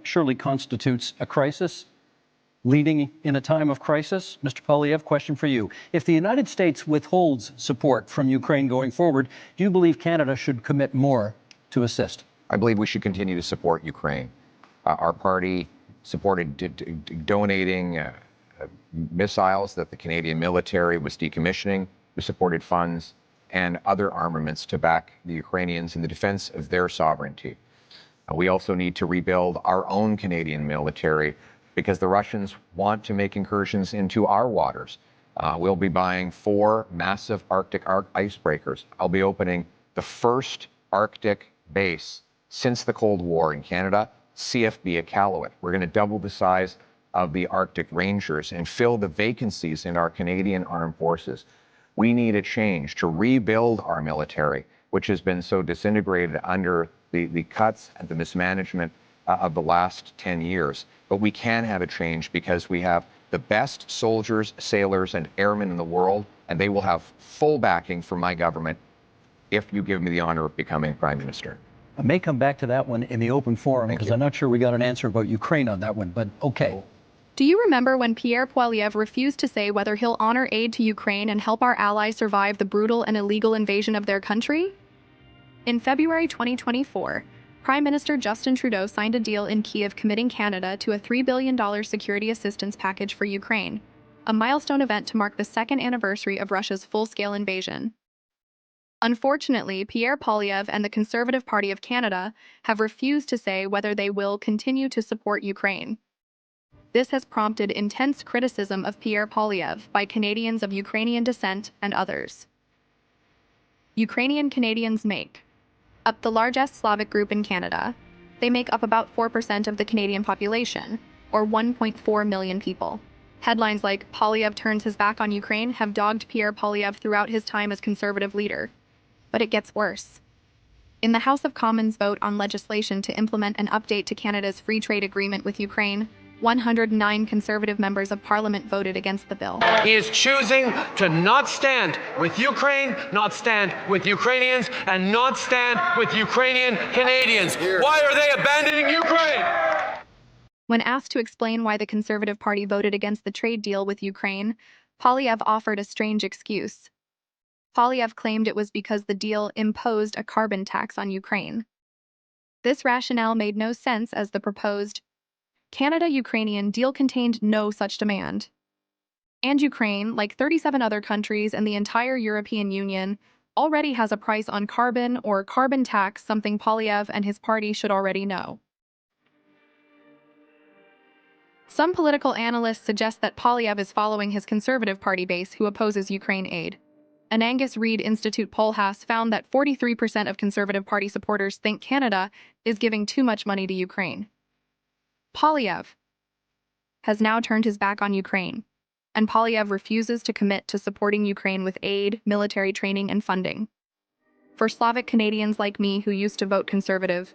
Surely constitutes a crisis, leading in a time of crisis. Mr. Poilievre, question for you. If the United States withholds support from Ukraine going forward, do you believe Canada should commit more to assist? I believe we should continue to support Ukraine. Our party supported donating missiles that the Canadian military was decommissioning. We supported funds and other armaments to back the Ukrainians in the defense of their sovereignty. We also need to rebuild our own Canadian military because the Russians want to make incursions into our waters. We'll be buying 4 massive Arctic icebreakers. I'll be opening the first Arctic base since the Cold War in Canada, CFB Iqaluit. We're going to double the size of the Arctic Rangers and fill the vacancies in our Canadian armed forces. We need a change to rebuild our military, which has been so disintegrated under the cuts and the mismanagement of the last 10 years. But we can have a change because we have the best soldiers, sailors, and airmen in the world, and they will have full backing from my government if you give me the honor of becoming Prime Minister. I may come back to that one in the open forum because I'm not sure we got an answer about Ukraine on that one, but okay. Do you remember when Pierre Poilievre refused to say whether he'll honor aid to Ukraine and help our allies survive the brutal and illegal invasion of their country? In February 2024, Prime Minister Justin Trudeau signed a deal in Kyiv committing Canada to a $3 billion security assistance package for Ukraine, a milestone event to mark the second anniversary of Russia's full-scale invasion. Unfortunately, Pierre Poilievre and the Conservative Party of Canada have refused to say whether they will continue to support Ukraine. This has prompted intense criticism of Pierre Poilievre by Canadians of Ukrainian descent and others. Ukrainian Canadians make up the largest Slavic group in Canada. They make up about 4% of the Canadian population, or 1.4 million people. Headlines like "Poilievre turns his back on Ukraine" have dogged Pierre Poilievre throughout his time as Conservative leader. But it gets worse. In the House of Commons vote on legislation to implement an update to Canada's free trade agreement with Ukraine, 109 Conservative members of Parliament voted against the bill. He is choosing to not stand with Ukraine, not stand with Ukrainians, and not stand with Ukrainian Canadians. Why are they abandoning Ukraine? When asked to explain why the Conservative Party voted against the trade deal with Ukraine, Poilievre offered a strange excuse. Poilievre claimed it was because the deal imposed a carbon tax on Ukraine. This rationale made no sense as the proposed Canada-Ukrainian deal contained no such demand. And Ukraine, like 37 other countries and the entire European Union, already has a price on carbon or carbon tax, something Poilievre and his party should already know. Some political analysts suggest that Poilievre is following his Conservative Party base who opposes Ukraine aid. An Angus Reid Institute poll has found that 43% of Conservative Party supporters think Canada is giving too much money to Ukraine. Poilievre has now turned his back on Ukraine, and Poilievre refuses to commit to supporting Ukraine with aid, military training, and funding. For Slavic Canadians like me who used to vote Conservative,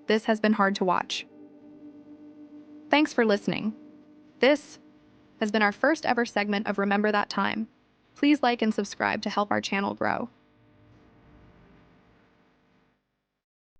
this has been hard to watch. Thanks for listening. This has been our first ever segment of Remember That Time. Please like and subscribe to help our channel grow.